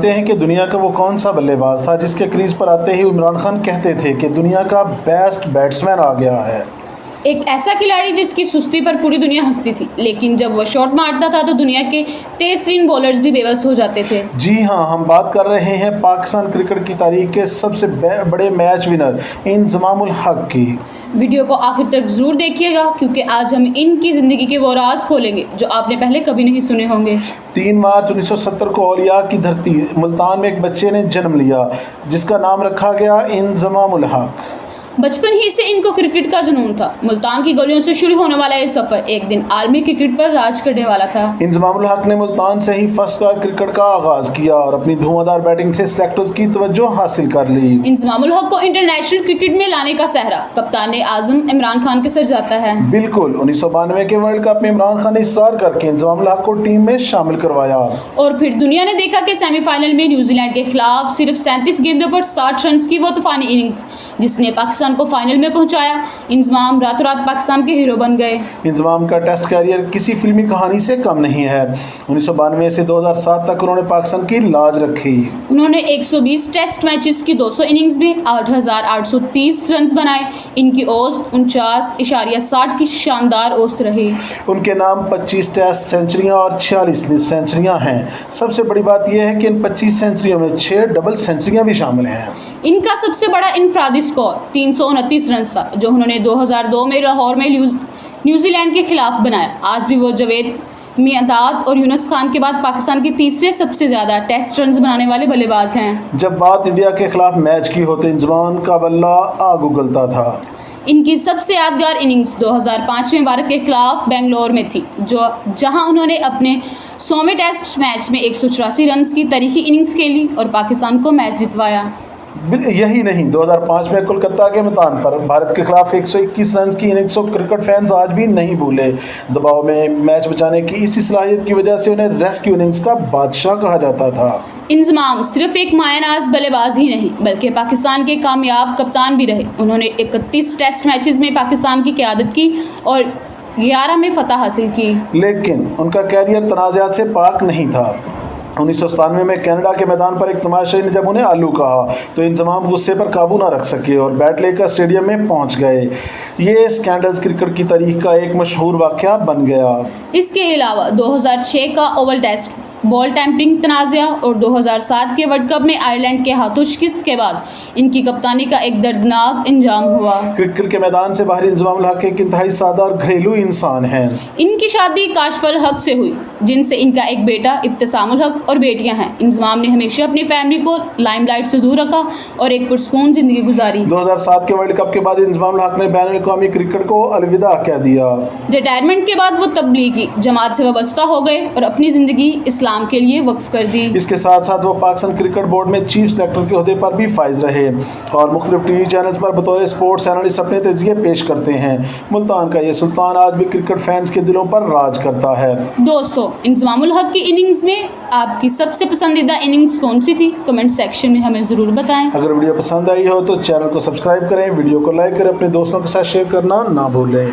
جانتے ہیں کہ دنیا کا وہ کون سا بلے باز تھا جس کے کریز پر آتے ہی عمران خان کہتے تھے کہ دنیا کا بیسٹ بیٹسمین آ گیا ہے؟ ایک ایسا کھلاڑی جس کی سستی پر پوری دنیا ہنستی تھی، لیکن جب وہ شاٹ مارتا تھا تو دنیا کے تیز ترین بولرز بھی بے بس ہو جاتے تھے۔ جی ہاں، ہم بات کر رہے ہیں پاکستان کرکٹ کی تاریخ کے سب سے بڑے میچ ونر انضمام الحق کی۔ ویڈیو کو آخر تک ضرور دیکھیے گا، کیونکہ آج ہم ان کی زندگی کے وہ راز کھولیں گے جو آپ نے پہلے کبھی نہیں سنے ہوں گے۔ 3 مارچ 1970 کو اولیاء کی دھرتی ملتان میں ایک بچے نے جنم لیا جس کا نام رکھا گیا انضمام الحق۔ بچپن ہی سے ان کو کرکٹ کا جنون تھا۔ ملتان کی گلیوں سے شروع ہونے والا یہ سفر ایک دن عالمی کرکٹ پر راج کرنے والا تھا۔ انضمام الحق نے ملتان سے ہی فرسٹ کلاس کرکٹ کا آغاز کیا اور اپنی دھواں بیٹنگ سے سلیکٹرز کی توجہ حاصل کر لی۔ انضمام الحق کو انٹرنیشنل کرکٹ میں لانے کا سہرا کپتان اعظم عمران خان کے سر جاتا ہے۔ بالکل، 1992 کے ورلڈ کپ میں عمران خان نے اصرار کر کے انضمام الحق کو ٹیم میں شامل کروایا، اور پھر دنیا نے دیکھا کہ سیمی فائنل میں نیوزی لینڈ کے خلاف صرف 37 گیندوں پر 60 رنز کی وہ طوفانی اننگز جس نے پاکستان کو فائنل میں پہنچایا۔ انضمام راتوں رات پاکستان کے ہیرو بن گئے۔ انضمام کا ٹیسٹ کیریئر کسی فلمی کہانی سے کم نہیں ہے۔ 1992 سے 2007 تک انہوں نے پاکستان کی لاج رکھی۔ انہوں نے 120 ٹیسٹ میچز کی 200 اننگز میں 8,830 رنز بنائے۔ ان کی اوسط 49.60 کی شاندار اوسط رہی۔ ان کے نام 25 ٹیسٹ سینچریاں اور 46 نصف سینچریاں ہیں۔ سب سے بڑی بات یہ ہے کہ ان 25 سینچریوں میں 6 ڈبل سینچریاں بھی شامل ہیں۔ ان کا سب سے بڑا انفرادی سکور 329 رنز تھا جو انہوں نے 2002 میں لاہور میں نیوزی لینڈ کے خلاف بنایا۔ آج بھی وہ جاوید میانداد اور یونس خان کے بعد پاکستان کے تیسرے سب سے زیادہ ٹیسٹ رنز بنانے والے بلے باز ہیں۔ جب بات انڈیا کے خلاف میچ کی ہو تو انضمام کا بلہ آگ اگلتا تھا۔ ان کی سب سے یادگار اننگز 2005 میں بھارت کے خلاف بنگلور میں تھی، جہاں انہوں نے اپنے 100ویں ٹیسٹ میچ میں 184 رنز کی تاریخی اننگز کھیلی اور پاکستان کو میچ جتوایا۔ یہی نہیں، 2005 میں کولکتہ کے میدان پر بھارت کے خلاف 121 رنز کی اننگز کو کرکٹ فینز آج بھی نہیں بھولے۔ دباؤ میں میچ بچانے کی اسی صلاحیت کی وجہ سے انہیں ریسکیو اننگز کا بادشاہ کہا جاتا تھا۔ انضمام صرف ایک مایہ ناز بلے باز ہی نہیں بلکہ پاکستان کے کامیاب کپتان بھی رہے۔ انہوں نے 31 ٹیسٹ میچز میں پاکستان کی قیادت کی اور 11 میں فتح حاصل کی۔ لیکن ان کا کیریئر تنازعات سے پاک نہیں تھا۔ 1997 میں کینیڈا کے میدان پر ایک تماشائی نے جب انہیں آلو کہا تو انضمام غصے پر قابو نہ رکھ سکے اور بیٹ لے کر اسٹیڈیم میں پہنچ گئے۔ یہ اسکینڈلز کرکٹ کی تاریخ کا ایک مشہور واقعہ بن گیا۔ اس کے علاوہ 2006 کا اوول ٹیسٹ بال ٹیمپرنگ تنازعہ اور 2007 کے ورلڈ کپ میں آئرلینڈ کے ہاتھوں شکست کے بعد ان کی کپتانی کا ایک دردناک انجام ہوا۔ کرکٹ کے میدان سے باہر انضمام الحق ایک انتہائی سادہ اور گھریلو انسان ہیں۔ ان کی شادی کاشف الحق سے ہوئی جن سے ان کا ایک بیٹا ابتسام الحق اور بیٹیاں ہیں۔ انضمام نے ہمیشہ اپنی فیملی کو لائم لائٹ سے دور رکھا اور ایک پرسکون زندگی گزاری۔ 2007 کے ورلڈ کپ کے بعد انضمام الحق نے بین الاقوامی کرکٹ کو الوداع کہہ دیا۔ ریٹائرمنٹ کے بعد وہ تبلیغی جماعت سے وابستہ ہو گئے اور اپنی زندگی اسلام کے لیے وقف کر دی۔ اس کے ساتھ ساتھ وہ پاکستان کرکٹ بورڈ میں چیف سلیکٹر کے عہدے پر بھی فائز رہے اور مختلف ٹی وی چینلز پر بطور اسپورٹس اینالسٹ اپنے تجزیے پیش کرتے ہیں۔ ملتان کا یہ سلطان آج بھی کرکٹ فینس کے دلوں پر راج کرتا ہے۔ دوستو، انضمام الحق کی اننگز میں آپ کی سب سے پسندیدہ اننگز کون سی تھی؟ کمنٹ سیکشن میں ہمیں ضرور بتائیں۔ اگر ویڈیو پسند آئی ہو تو چینل کو سبسکرائب کریں، ویڈیو کو لائک کریں، اپنے دوستوں کے ساتھ شیئر کرنا نہ بھولیں۔